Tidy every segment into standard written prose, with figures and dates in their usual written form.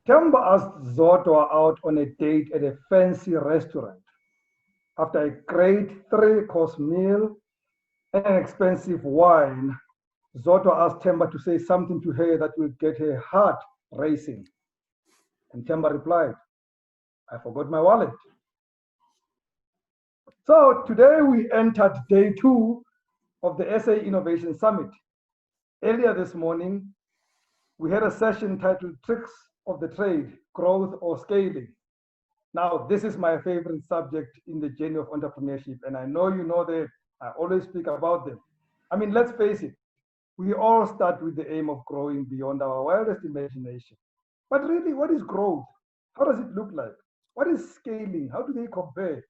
Temba asked Zodwa out on a date at a fancy restaurant. After a great three-course meal and an expensive wine, Zodwa asked Temba to say something to her that will get her heart racing. And Temba replied, I forgot my wallet. So today we entered day 2 of the SA Innovation Summit. Earlier this morning, we had a session titled Tricks of the Trade, Growth or Scaling. Now, this is my favorite subject in the journey of entrepreneurship, and I know you know that I always speak about them. I mean, let's face it, we all start with the aim of growing beyond our wildest imagination. But really, what is growth? How does it look like? What is scaling? How do they compare?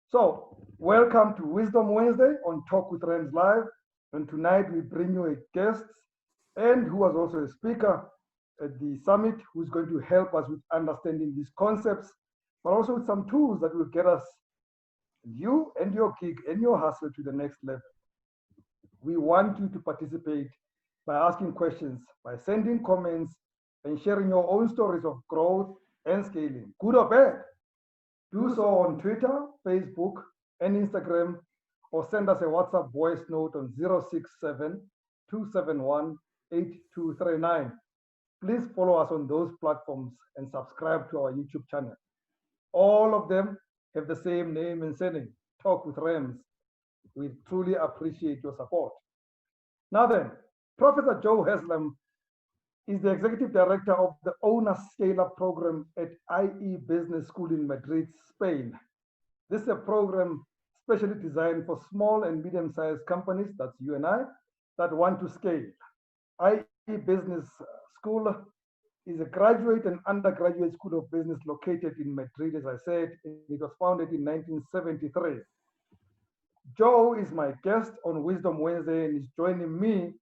So, welcome to Wisdom Wednesday on Talk with Rams Live. And tonight we bring you a guest and who was also a speaker at the summit who's going to help us with understanding these concepts, but also with some tools that will get us, you and your gig and your hustle to the next level. We want you to participate by asking questions, by sending comments, and sharing your own stories of growth and scaling, good or bad. Do so on Twitter, Facebook, and Instagram, or send us a WhatsApp voice note on 067 271 8239. Please follow us on those platforms and subscribe to our YouTube channel. All of them have the same name and surname, Talk with Rams. We truly appreciate your support. Now then, Professor Joe Haslam is the Executive Director of the Owner Scale-Up Program at IE Business School in Madrid, Spain. This is a program specially designed for small and medium-sized companies, that's you and I, that want to scale. IE Business School is a graduate and undergraduate school of business located in Madrid, as I said. It was founded in 1973. Joe is my guest on Wisdom Wednesday and is joining me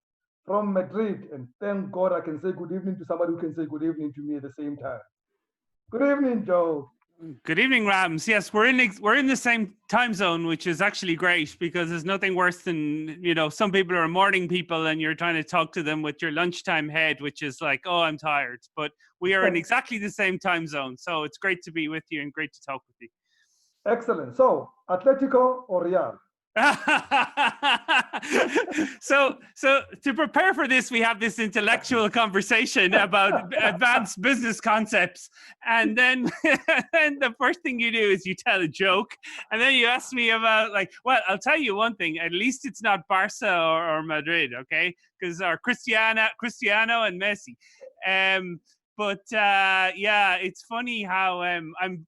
from Madrid. And thank God I can say good evening to somebody who can say good evening to me at the same time. Good evening, Joe. Good evening, Rams. Yes, we're in the same time zone, which is actually great because there's nothing worse than, some people are morning people and you're trying to talk to them with your lunchtime head, which is like, oh, I'm tired. But we are in exactly the same time zone. So it's great to be with you and great to talk with you. Excellent. So, Atletico or Real? So to prepare for this, we have this intellectual conversation about advanced business concepts, and then and the first thing you do is you tell a joke, and then you ask me about well, I'll tell you one thing: at least it's not Barca or Madrid, okay? Because our Cristiano and Messi. But yeah, it's funny how I'm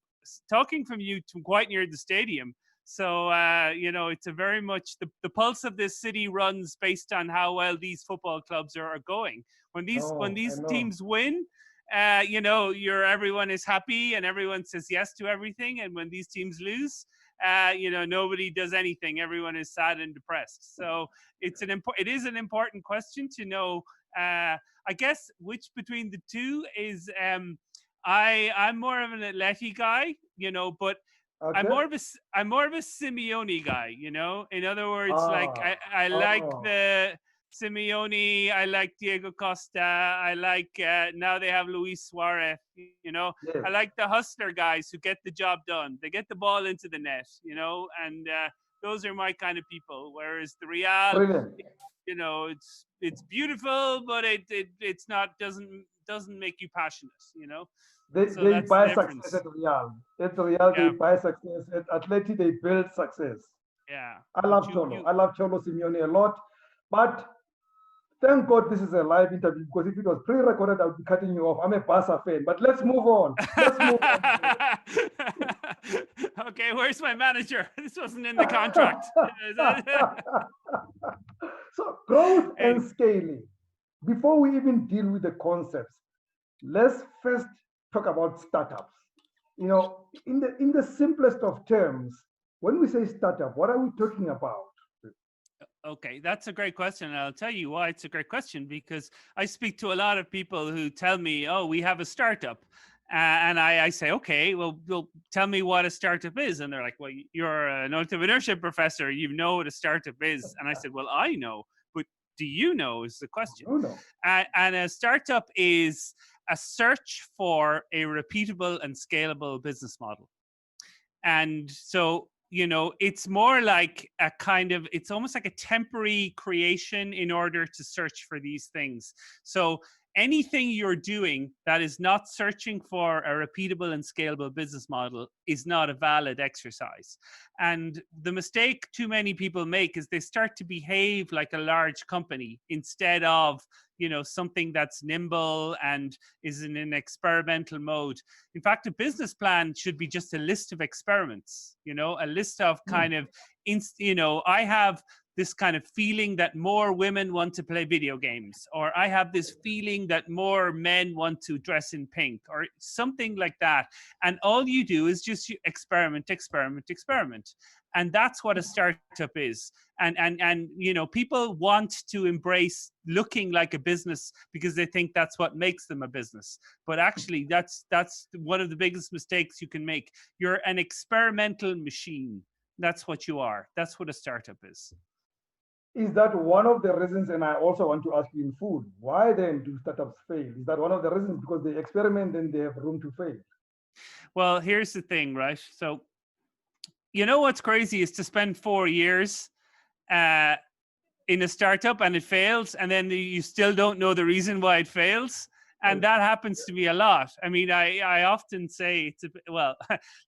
talking from you to quite near the stadium. So, it's a very much the pulse of this city runs based on how well these football clubs are going. When these teams win, everyone is happy and everyone says yes to everything. And when these teams lose, nobody does anything. Everyone is sad and depressed. So it is an important question to know, I guess, which between the two is, I'm more of an Atleti guy, but okay. I'm more of a Simeone guy, In other words, I like the Simeone, I like Diego Costa, I like now they have Luis Suarez, Yes. I like the hustler guys who get the job done. They get the ball into the net, and those are my kind of people. Whereas the Real, brilliant. It's beautiful, but it's not doesn't make you passionate, They buy success at Real. At Real, they buy success. At Atleti, they build success. Yeah. I love Cholo. I love Cholo Simeone a lot. But thank God this is a live interview, because if it was pre-recorded, I would be cutting you off. I'm a Barca fan. But let's move on. Okay, where's my manager? This wasn't in the contract. So growth and scaling. Before we even deal with the concepts, let's first talk about startups. In the simplest of terms, when we say startup, what are we talking about? Okay, that's a great question. And I'll tell you why it's a great question, because I speak to a lot of people who tell me, oh, we have a startup. And I say, okay, well, tell me what a startup is. And they're like, well, you're an entrepreneurship professor. You know what a startup is. And I said, well, I know, but do you know is the question. No, no. And a startup is a search for a repeatable and scalable business model. And so, it's more like a kind of, it's almost like a temporary creation in order to search for these things. So anything you're doing that is not searching for a repeatable and scalable business model is not a valid exercise. And the mistake too many people make is they start to behave like a large company instead of, something that's nimble and is in an experimental mode. In fact, a business plan should be just a list of experiments, a list of kind of, I have this kind of feeling that more women want to play video games, or I have this feeling that more men want to dress in pink, or something like that. And all you do is just experiment. And that's what a startup is. And people want to embrace looking like a business because they think that's what makes them a business. But actually, that's one of the biggest mistakes you can make. You're an experimental machine. That's what you are. That's what a startup is. Is that one of the reasons, and I also want to ask you in food, why then do startups fail? Is that one of the reasons because they experiment and they have room to fail? Well, here's the thing, right? So, what's crazy is to spend 4 years in a startup and it fails, and then you still don't know the reason why it fails. And that happens to me a lot. I mean, I often say,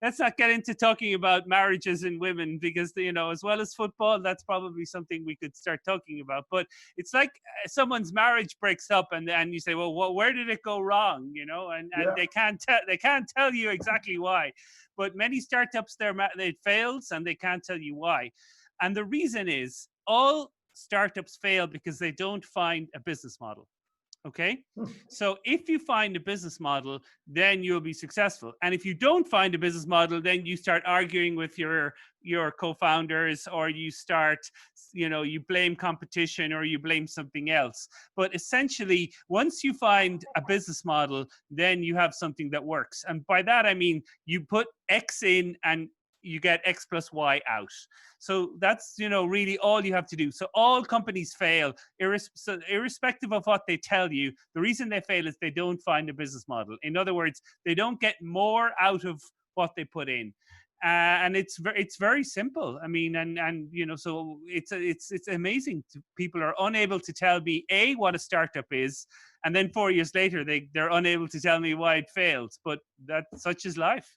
let's not get into talking about marriages and women because, as well as football, that's probably something we could start talking about. But it's like someone's marriage breaks up and you say, well, where did it go wrong? And they can't tell you exactly why. But many startups, it fails and they can't tell you why. And the reason is all startups fail because they don't find a business model. Okay. So if you find a business model, then you'll be successful. And if you don't find a business model, then you start arguing with your co-founders, or you start, you blame competition or you blame something else. But essentially, once you find a business model, then you have something that works. And by that, I mean, you put X in and you get X plus Y out. So that's, really all you have to do. So all companies fail, irrespective of what they tell you. The reason they fail is they don't find a business model. In other words, they don't get more out of what they put in. And it's very simple. I mean, so it's amazing. People are unable to tell me what a startup is, and then 4 years later they're unable to tell me why it failed. But such is life.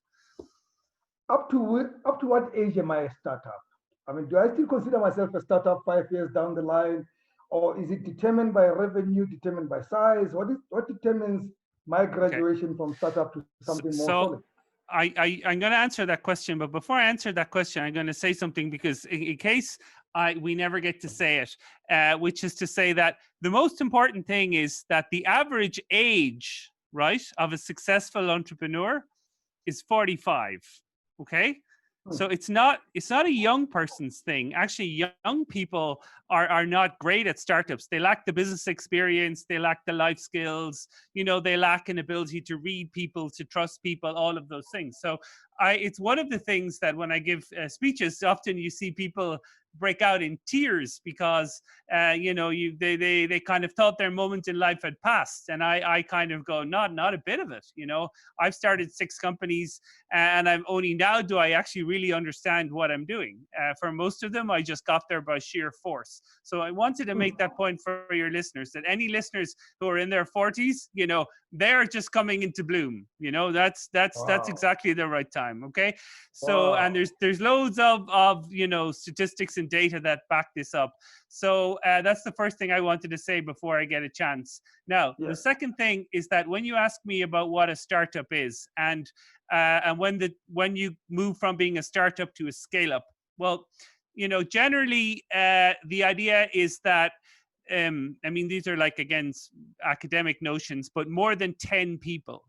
Up to what age am I a startup? I mean, do I still consider myself a startup 5 years down the line, or is it determined by revenue, determined by size? What determines my graduation from startup to something more solid? I'm going to answer that question, but before I answer that question, I'm going to say something because in case we never get to say it, which is to say that the most important thing is that the average age, right, of a successful entrepreneur is 45. Okay. So it's not a young person's thing. Actually, young people are not great at startups. They lack the business experience. They lack the life skills. They lack an ability to read people, to trust people, all of those things. So it's one of the things that when I give speeches, often you see people break out in tears because they kind of thought their moment in life had passed, and I kind of go, not a bit of it. I've started 6 companies, and I'm only now do I actually really understand what I'm doing. For most of them, I just got there by sheer force. So I wanted to make that point for your listeners, that any listeners who are in their 40s, they're just coming into bloom. That's exactly the right time. Okay. So and there's loads of statistics and data that back this up. So that's the first thing I wanted to say before I get a chance. Now, the second thing is that when you ask me about what a startup is and when you move from being a startup to a scale up, well, generally the idea is that I mean, these are like, again, academic notions, but more than 10 people,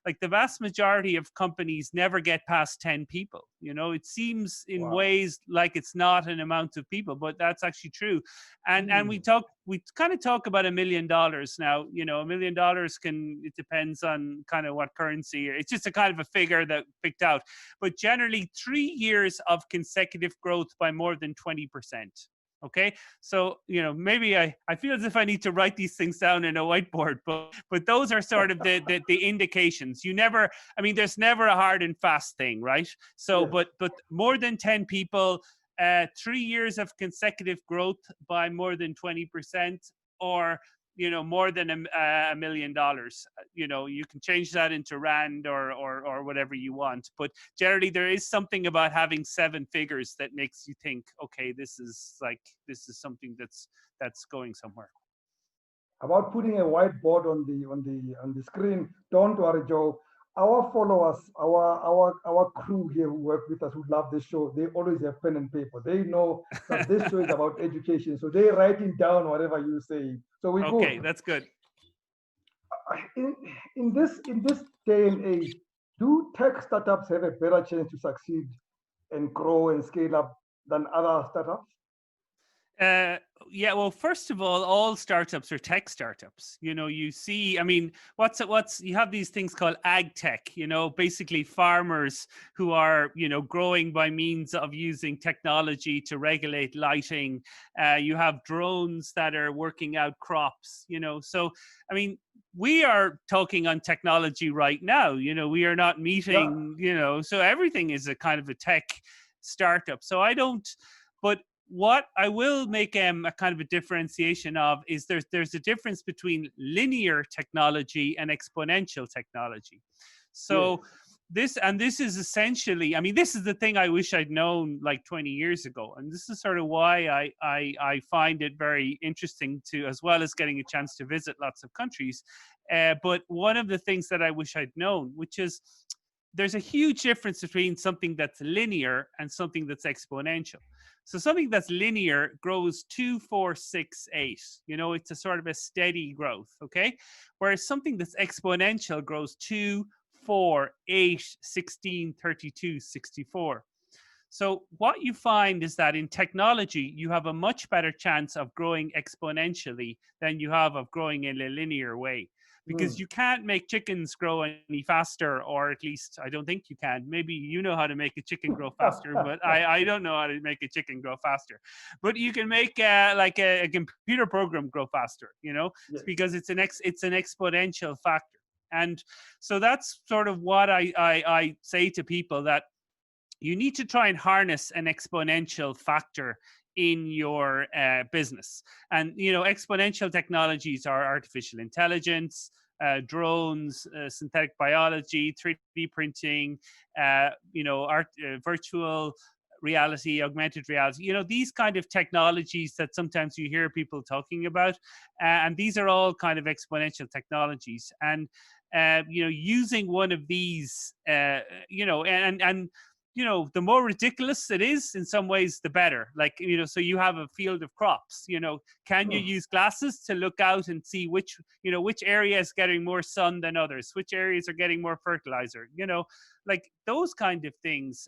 Like the vast majority of companies never get past 10 people. It seems in ways like it's not an amount of people, but that's actually true. And we kind of talk about $1 million now. $1 million it depends on kind of what currency. It's just a kind of a figure that picked out, but generally 3 years of consecutive growth by more than 20%. Okay, so maybe I feel as if I need to write these things down in a whiteboard, but those are sort of the indications. There's never a hard and fast thing, right? So, Yes. but more than 10 people, 3 years of consecutive growth by more than 20%, or more than $1 million. You can change that into rand or whatever you want, but generally there is something about having 7 figures that makes you think, okay, this is something that's going somewhere. About putting a whiteboard on the screen. Don't worry, Joe. Our followers, our crew here who work with us, who love this show, they always have pen and paper. They know that this show is about education, so they're writing down whatever you say. So we go. Okay, that's good. In this day and age, do tech startups have a better chance to succeed and grow and scale up than other startups? Yeah, well, first of all startups are tech startups. You see, you have these things called ag tech, basically farmers who are, growing by means of using technology to regulate lighting. You have drones that are working out crops, So, we are talking on technology right now. We are not meeting, so everything is a kind of a tech startup. So but what I will make a kind of a differentiation of is there's a difference between linear technology and exponential technology. So this is essentially, this is the thing I wish I'd known like 20 years ago. And this is sort of why I find it very interesting to, as well as getting a chance to visit lots of countries. But one of the things that I wish I'd known, which is there's a huge difference between something that's linear and something that's exponential. So something that's linear grows 2, 4, 6, 8. It's a sort of a steady growth, okay? Whereas something that's exponential grows 2, 4, 8, 16, 32, 64. So what you find is that in technology, you have a much better chance of growing exponentially than you have of growing in a linear way. Because you can't make chickens grow any faster, or at least I don't think you can. Maybe you know how to make a chicken grow faster, but I don't know how to make a chicken grow faster. But you can make a computer program grow faster, It's because it's an exponential factor. And so that's sort of what I say to people, that you need to try and harness an exponential factor in your business. And, exponential technologies are artificial intelligence, drones, synthetic biology, 3D printing, virtual reality, augmented reality, these kind of technologies that sometimes you hear people talking about. And these are all kind of exponential technologies. And, using one of these, the more ridiculous it is in some ways, the better. So you have a field of crops, can you use glasses to look out and see which area is getting more sun than others, which areas are getting more fertilizer, like those kind of things.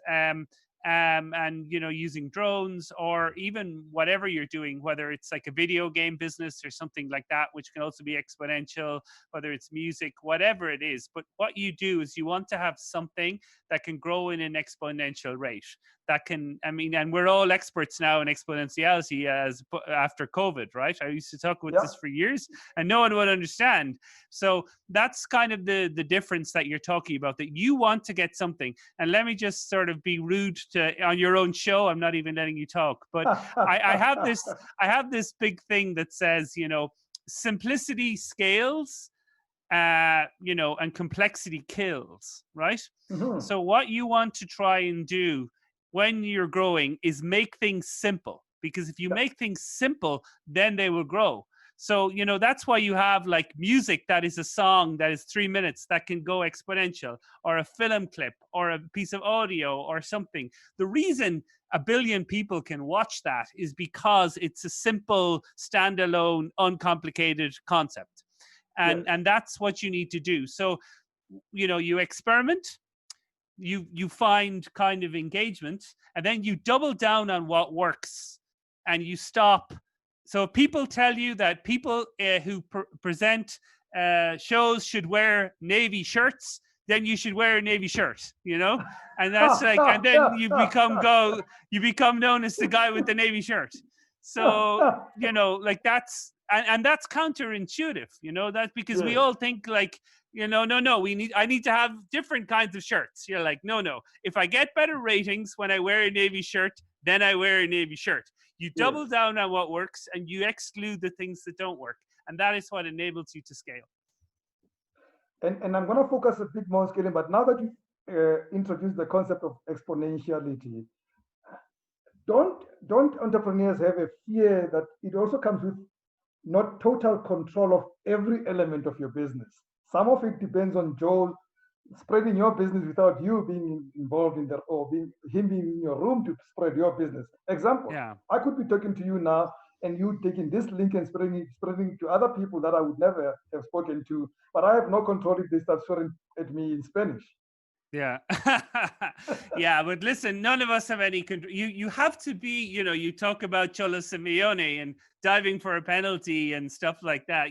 And using drones, or even whatever you're doing, whether it's like a video game business or something like that, which can also be exponential, whether it's music, whatever it is. But what you do is you want to have something that can grow in an exponential rate, that can, and we're all experts now in exponentiality after COVID, right? I used to talk about this for years and no one would understand. So that's kind of the difference that you're talking about, that you want to get something. And let me just sort of be rude on your own show. I'm not even letting you talk, but I have this big thing that says, simplicity scales, and complexity kills, right? Mhm. So what you want to try and do when you're growing is make things simple, because if you make things simple, then they will grow. So, that's why you have like music that is a song that is 3 minutes that can go exponential, or a film clip, or a piece of audio or something. The reason 1 billion people can watch that is because it's a simple, standalone, uncomplicated concept. And that's what you need to do. So you experiment, you find kind of engagement, and then you double down on what works, and you stop. So people tell you that people who present shows should wear navy shirts, then you should wear a navy shirt, and that's like, and then you become known as the guy with the navy shirt. So like that's, and that's counterintuitive, that's because we Yes, all think like, no, I need to have different kinds of shirts. You're like, no. If I get better ratings when I wear a navy shirt, then I wear a navy shirt. You yes. double down on what works and you exclude the things that don't work. And that is what enables you to scale. And I'm going to focus a bit more on scaling, but now that you introduced the concept of exponentiality, don't entrepreneurs have a fear that it also comes with not total control of every element of your business? Some of it depends on Joel spreading your business without you being involved in that, or him being in your room to spread your business. Example, Yeah. I could be talking to you now and you taking this link and spreading to other people that I would never have spoken to, but I have no control if they start swearing at me in Spanish. Yeah. Yeah, but listen, none of us have any control. You have to be, you talk about Cholo Simeone and diving for a penalty and stuff like that.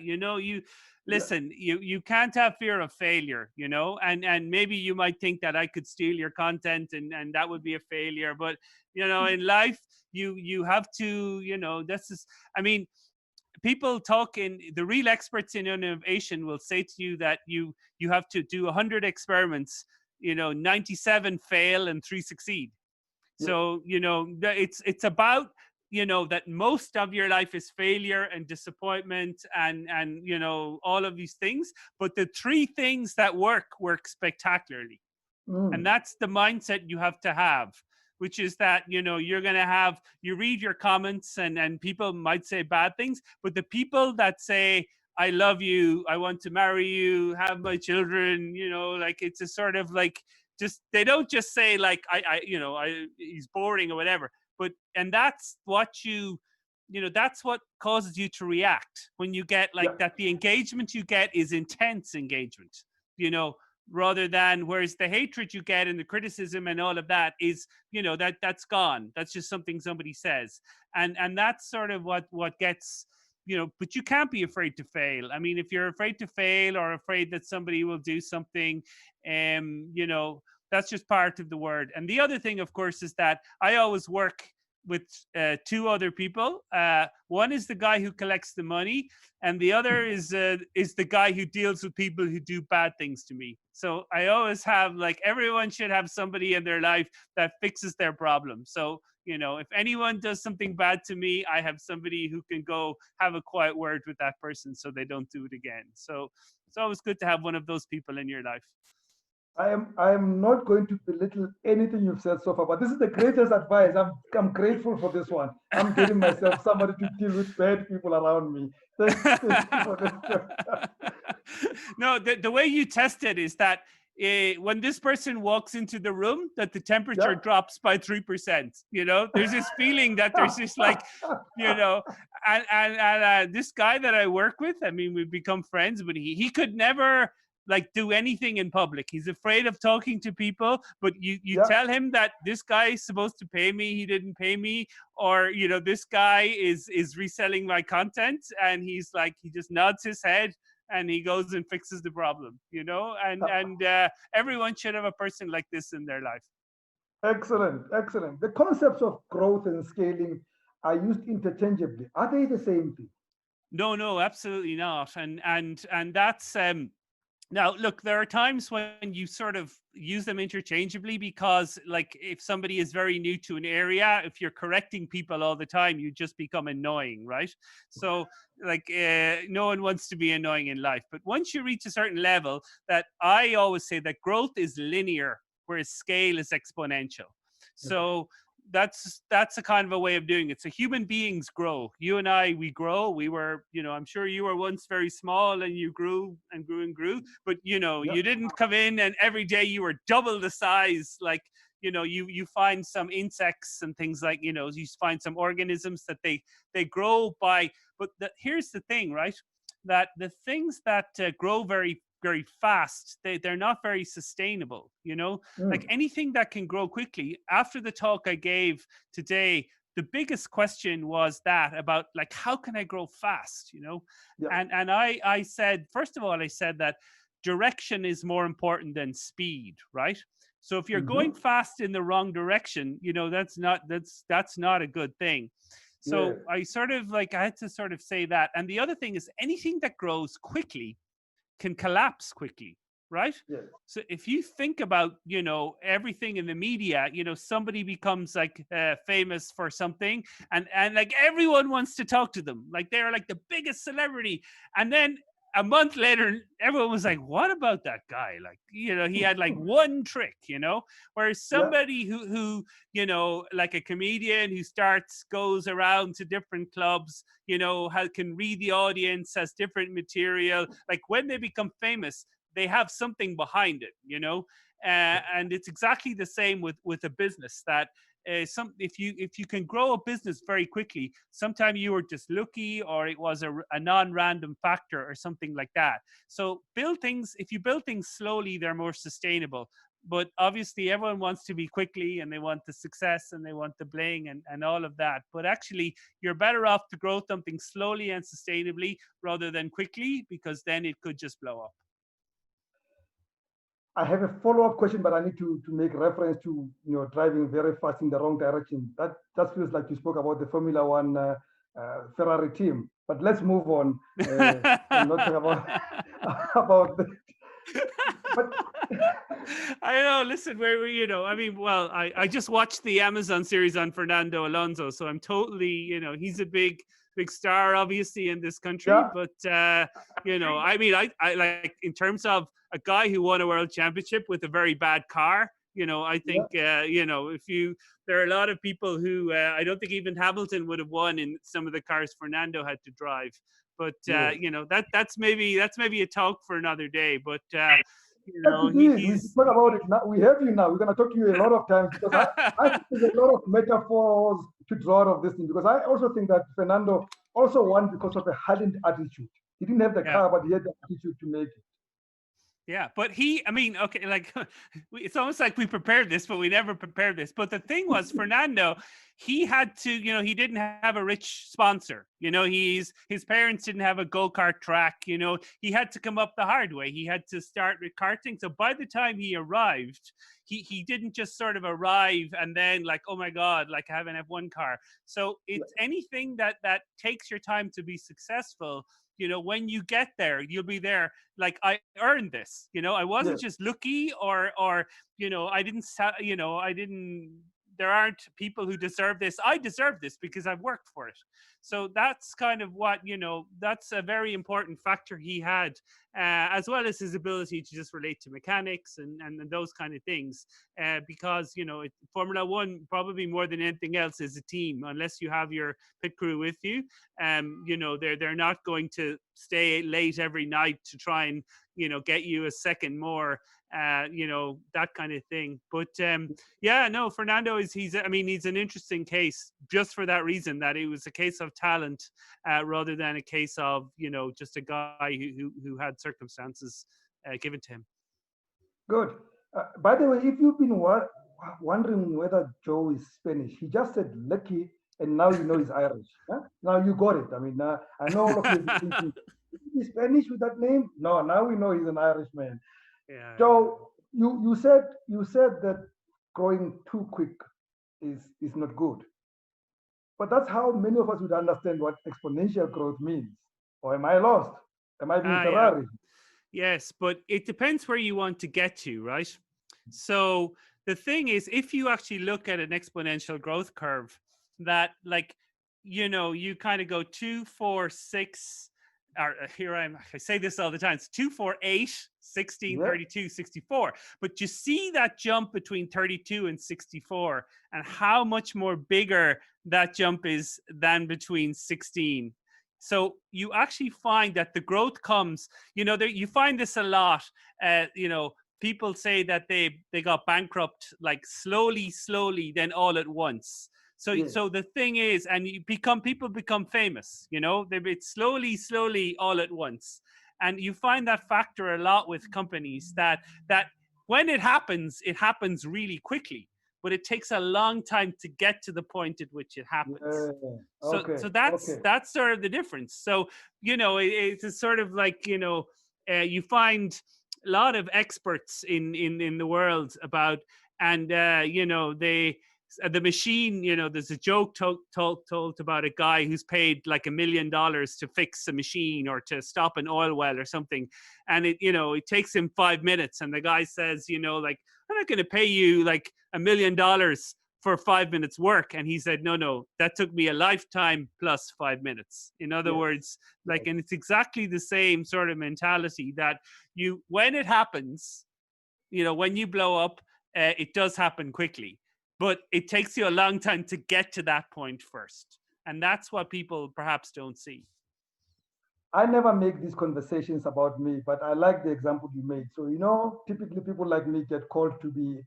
Listen, you can't have fear of failure, and maybe you might think that I could steal your content and that would be a failure. But, in life, you have to, this is, I mean, people talking, the real experts in innovation will say to you that you have to do 100 experiments, 97 fail and 3 succeed. Yeah. So it's about that most of your life is failure and disappointment and all of these things, but the 3 things that work spectacularly. And that's the mindset you have to have, which is that, you're going to have, you read your comments and people might say bad things, but the people that say, I love you, I want to marry you, have my children, like it's a sort of like, just, they don't just say like, he's boring or whatever, but, and that's what that's what causes you to react when you get like that. The engagement you get is intense engagement, rather than, whereas the hatred you get and the criticism and all of that is, that's gone. That's just something somebody says. And that's sort of what gets, but you can't be afraid to fail. I mean, if you're afraid to fail or afraid that somebody will do something, that's just part of the word. And the other thing, of course, is that I always work with 2 other people. One is the guy who collects the money, and the other is the guy who deals with people who do bad things to me. So I always have, like, everyone should have somebody in their life that fixes their problem. So if anyone does something bad to me, I have somebody who can go have a quiet word with that person so they don't do it again. So it's always good to have one of those people in your life. I am not going to belittle anything you've said so far, but this is the greatest advice. I'm grateful for this one. I'm getting myself somebody to deal with bad people around me. Thank you for this. No, the way you test it is that when this person walks into the room, that the temperature drops by 3%. There's this feeling that there's this like, and this guy that I work with, I mean, we've become friends, but he could never like do anything in public. He's afraid of talking to people, but you tell him that this guy is supposed to pay me, he didn't pay me, or this guy is reselling my content, and he's like, he just nods his head and he goes and fixes the problem, and everyone should have a person like this in their life. Excellent. The concepts of growth and scaling are used interchangeably. Are they the same thing? No, absolutely not. And that's now, look, there are times when you sort of use them interchangeably because, like, if somebody is very new to an area, if you're correcting people all the time, you just become annoying, right? So, like, no one wants to be annoying in life. But once you reach a certain level, that I always say that growth is linear, whereas scale is exponential. So that's a kind of a way of doing it. So human beings grow. You and I, we grow. We were, I'm sure you were once very small and you grew and grew and grew, but you didn't come in and every day you were double the size. Like, you find some insects and things like, you find some organisms that they grow by, but here's the thing, right? That the things that grow very very fast, they're not very sustainable, you know? Like Mm. anything that can grow quickly. After the talk I gave today, the biggest question was that about like, how can I grow fast, you know? Yeah. And I said, first of all, I said that direction is more important than speed, right? So if you're going Mm-hmm. fast in the wrong direction, you know, that's not a good thing. Yes. So I sort of like I had to sort of say that. And the other thing is anything that grows quickly can collapse quickly, right? Yes. So if you think about, you know, everything in the media, you know, somebody becomes like famous for something, and like everyone wants to talk to them, like they're like the biggest celebrity, and then a month later, everyone was like, "What about that guy? Like, you know, he had like one trick, you know." Whereas Yeah. somebody who you know, like a comedian who starts goes around to different clubs, you know, can read the audience, has different material. Like when they become famous, they have something behind it, you know. And it's exactly the same with a business that some if you can grow a business very quickly, sometimes you were just lucky or it was a non-random factor or something like that. So build things, if you build things slowly, they're more sustainable. But obviously everyone wants to be quickly and they want the success and they want the bling and all of that. But actually you're better off to grow something slowly and sustainably rather than quickly, because then it could just blow up. I have a follow-up question, but I need to make reference to driving very fast in the wrong direction. That just feels like you spoke about the Formula One Ferrari team. But let's move on and not talk about about the. But I know. Listen, you know, I mean, well, I just watched the Amazon series on Fernando Alonso, so I'm totally, you know, he's a big star, obviously, in this country. yeah, But you know, I mean, I like in terms of a guy who won a world championship with a very bad car. You know, I yeah, think you know, if you there are a lot of people who I don't think even Hamilton would have won in some of the cars Fernando had to drive. But yes. you know, that's maybe a talk for another day. But you Yes, know, it is. We should he's talk about it now. We have you now. We're going to talk to you a lot of times because I think there's a lot of metaphors to draw out of this thing because I also think that Fernando also won because of a hardened attitude. He didn't have the yeah. car, but he had the attitude to make it. Yeah, but I mean, okay, like it's almost like we prepared this, but we never prepared this. But the thing was, Fernando, he had to, you know, he didn't have a rich sponsor. You know, his parents didn't have a go kart track. You know, he had to come up the hard way. He had to start with karting. So by the time he arrived, he didn't just sort of arrive and then like, oh my God, like I haven't have one car. So Yeah, it's anything that takes your time to be successful. You know, when you get there, you'll be there like I earned this. You know, I wasn't yes, just lucky or you know, you know, I didn't. There aren't people who deserve this. I deserve this because I've worked for it. So that's kind of what, you know, that's a very important factor he had, as well as his ability to just relate to mechanics and those kind of things. Because, you know, Formula One, probably more than anything else, is a team. Unless you have your pit crew with you, you know, they're not going to stay late every night to try and, you know, get you a second more, you know, that kind of thing. But yeah, no, Fernando I mean, he's an interesting case just for that reason, that it was a case of talent rather than a case of, you know, just a guy who had circumstances given to him. good. By the way, if you've been wondering whether Joe is Spanish, he just said lucky, and now you know he's Irish. Huh? Now you got it. I mean, I know all of you have been thinking, is he Spanish with that name? No, now we know he's an Irishman. Yeah, yeah. So you said that growing too quick is not good. But that's how many of us would understand what exponential growth means. Or am I lost? Am I being Yeah. Ferrari? Yes, but it depends where you want to get to, right? So the thing is, if you actually look at an exponential growth curve, that like, you know, you kind of go 2, 4, 6, or I say this all the time, it's 2, 4, 8, 16, Yeah, 32, 64. But you see that jump between 32 and 64 and how much more bigger that jump is than between 16. So you actually find that the growth comes, you know, there, you find this a lot. You know, people say that they got bankrupt like slowly, then all at once. yes, So the thing is, and people become famous. You know, it's slowly all at once. And you find that factor a lot with companies that when it happens really quickly, but it takes a long time to get to the point at which it happens. Yeah. So Okay. that's sort of the difference. So, it's sort of like, you find a lot of experts in the world about, and the machine, there's a joke told about a guy who's paid like $1 million to fix a machine or to stop an oil well or something, and it takes him 5 minutes, and the guy says, like, I'm not going to pay you like $1 million for 5 minutes work. And he said, no, that took me a lifetime plus 5 minutes. In other words, like, and it's exactly the same sort of mentality that when it happens, when you blow up, it does happen quickly, but it takes you a long time to get to that point first. And that's what people perhaps don't see. I never make these conversations about me, but I like the example you made. So, typically people like me get called to be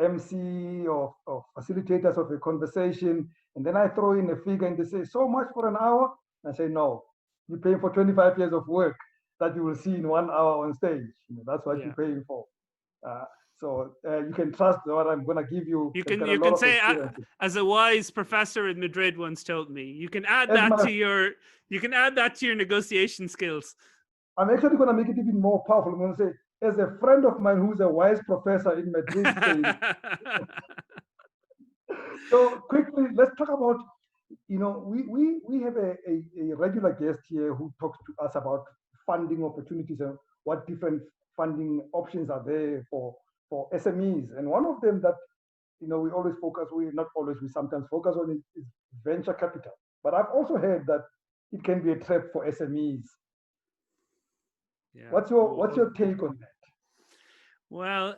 MC or facilitators of a conversation, and then I throw in a figure and they say, so much for an hour? And I say, no, you're paying for 25 years of work that you will see in 1 hour on stage. That's what you're paying for. So you can trust what I'm going to give you. You can say, as a wise professor in Madrid once told me, you can add that to your negotiation skills. I'm actually going to make it even more powerful. I'm going to say, as a friend of mine who's a wise professor in Madrid says. So quickly, let's talk about, we have a regular guest here who talks to us about funding opportunities and what different funding options are there for SMEs. And one of them that, we sometimes focus on is venture capital. But I've also heard that it can be a trap for SMEs. Yeah. What's your take on that? Well,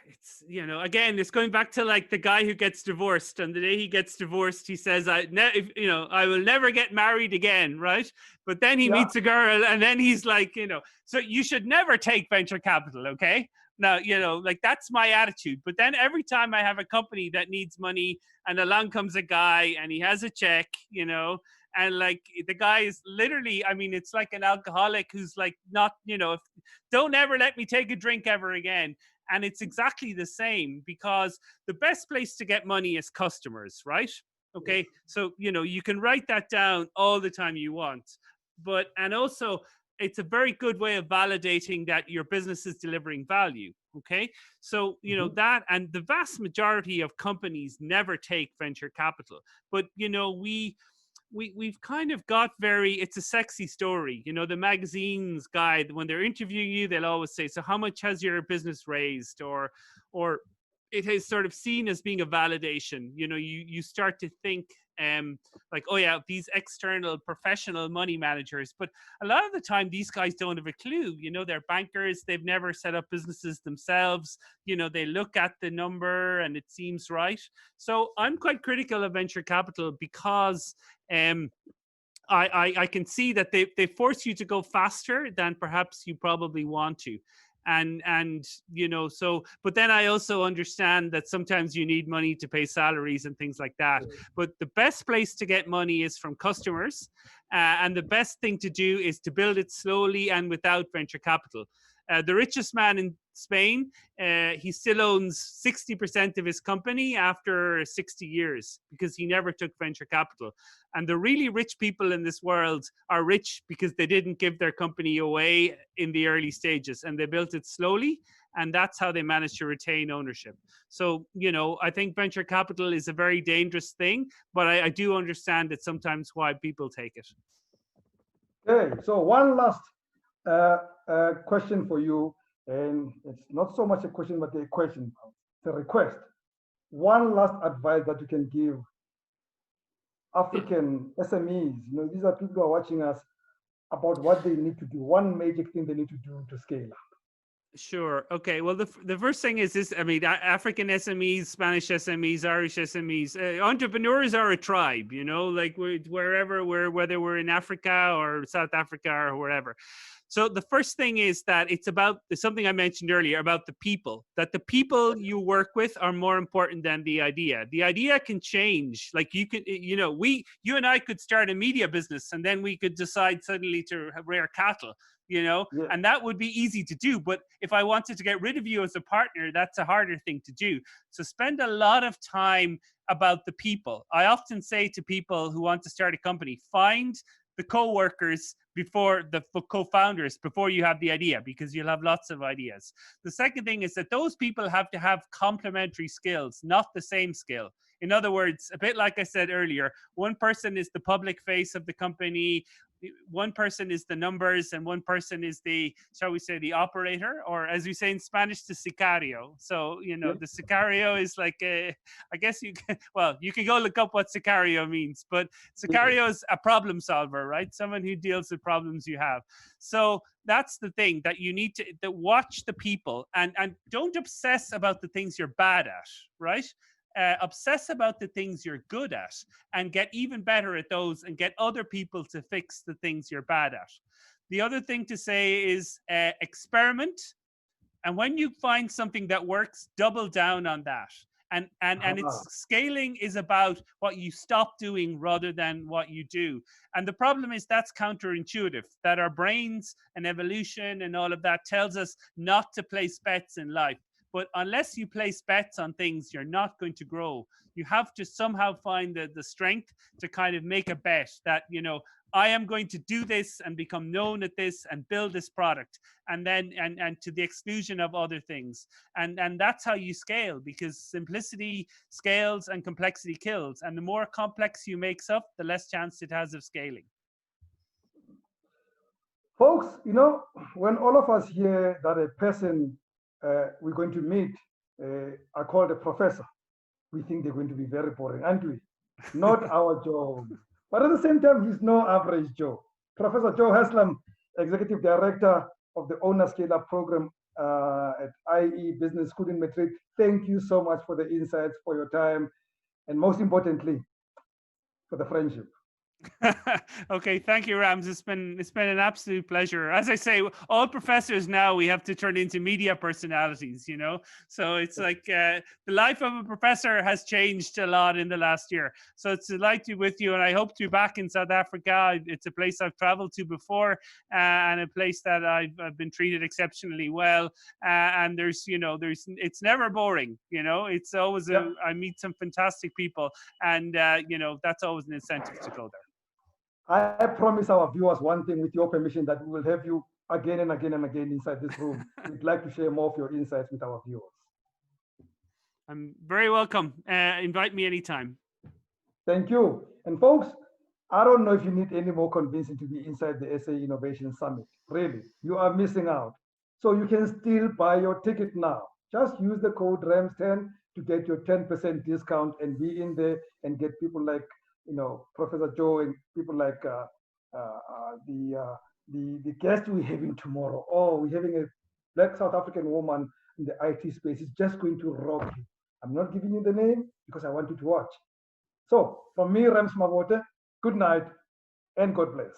it's, again, it's going back to like the guy who gets divorced, and the day he gets divorced, he says, I will never get married again, right? But then he meets a girl, and then he's like, so you should never take venture capital, okay? Now, like, that's my attitude. But then every time I have a company that needs money and along comes a guy and he has a check, and like the guy is literally, it's like an alcoholic who's like, not, don't ever let me take a drink ever again. And it's exactly the same, because the best place to get money is customers, right? Okay. So, you can write that down all the time you want, and also it's a very good way of validating that your business is delivering value. Okay. So, that, and the vast majority of companies never take venture capital, but, we've kind of got it's a sexy story. The magazine's guide, when they're interviewing you, they'll always say, so how much has your business raised? Or it is sort of seen as being a validation. You start to think, like, oh yeah, these external professional money managers. But a lot of the time, these guys don't have a clue. They're bankers. They've never set up businesses themselves. They look at the number and it seems right. So I'm quite critical of venture capital, because I can see that they force you to go faster than perhaps you probably want to. And so, but then I also understand that sometimes you need money to pay salaries and things like that. But the best place to get money is from customers. And the best thing to do is to build it slowly and without venture capital. The richest man in Spain, he still owns 60% of his company after 60 years because he never took venture capital. And the really rich people in this world are rich because they didn't give their company away in the early stages, and they built it slowly. And that's how they managed to retain ownership. So, I think venture capital is a very dangerous thing, but I do understand that sometimes why people take it. Okay, so one last question for you, and it's not so much a question, but a question, it's a request. One last advice that you can give African SMEs, these are people who are watching us, about what they need to do, one magic thing they need to do to scale up. Sure. Okay. Well, the first thing is this. African SMEs, Spanish SMEs, Irish SMEs, entrepreneurs are a tribe, like whether we're in Africa or South Africa or wherever. So the first thing is that it's about something I mentioned earlier about the people, that the people you work with are more important than the idea. The idea can change. Like you can, you and I could start a media business and then we could decide suddenly to rear cattle, Yeah. and that would be easy to do. But if I wanted to get rid of you as a partner, that's a harder thing to do. So spend a lot of time about the people. I often say to people who want to start a company, find the co-workers before the co-founders, before you have the idea, because you'll have lots of ideas. The second thing is that those people have to have complementary skills, not the same skill. In other words, a bit like I said earlier, one person is the public face of the company, one person is the numbers, and one person is the, shall we say, the operator, or as we say in Spanish, the sicario. So, Yeah. the sicario is like I guess you can, well, you can go look up what sicario means, but sicario is a problem solver, right? Someone who deals with problems you have. So that's the thing, that you need to watch the people, and don't obsess about the things you're bad at, right? Obsess about the things you're good at and get even better at those, and get other people to fix the things you're bad at. The other thing to say is experiment. And when you find something that works, double down on that. And it's scaling is about what you stop doing rather than what you do. And the problem is that's counterintuitive, that our brains and evolution and all of that tells us not to place bets in life. But unless you place bets on things, you're not going to grow. You have to somehow find the strength to kind of make a bet that, I am going to do this and become known at this and build this product, and then and to the exclusion of other things. And that's how you scale, because simplicity scales and complexity kills. And the more complex you make stuff, the less chance it has of scaling. Folks, when all of us hear that a person we're going to meet are called a professor, we think they're going to be very boring, aren't we? Not our Joe. But at the same time, he's no average Joe. Professor Joe Haslam, Executive Director of the Owner Scale Up Program at IE Business School in Madrid. Thank you so much for the insights, for your time, and most importantly, for the friendship. Okay, thank you, Rams. It's been an absolute pleasure. As I say, all professors now, we have to turn into media personalities, So it's like the life of a professor has changed a lot in the last year. So it's a delight to be with you, and I hope to be back in South Africa. It's a place I've traveled to before, and a place that I've been treated exceptionally well. And it's never boring. It's always I meet some fantastic people, and that's always an incentive to go there. I promise our viewers one thing, with your permission, that we will have you again and again and again inside this room. We'd like to share more of your insights with our viewers. I'm very welcome. Invite me anytime. Thank you. And folks, I don't know if you need any more convincing to be inside the SA Innovation Summit. Really, you are missing out. So you can still buy your ticket now. Just use the code RAMS10 to get your 10% discount and be in there and get people like Professor Joe and people like the guest we're having tomorrow. Oh, we're having a Black South African woman in the IT space. It's just going to rock you. I'm not giving you the name because I want you to watch. So from me, Rams Mabote, good night and God bless.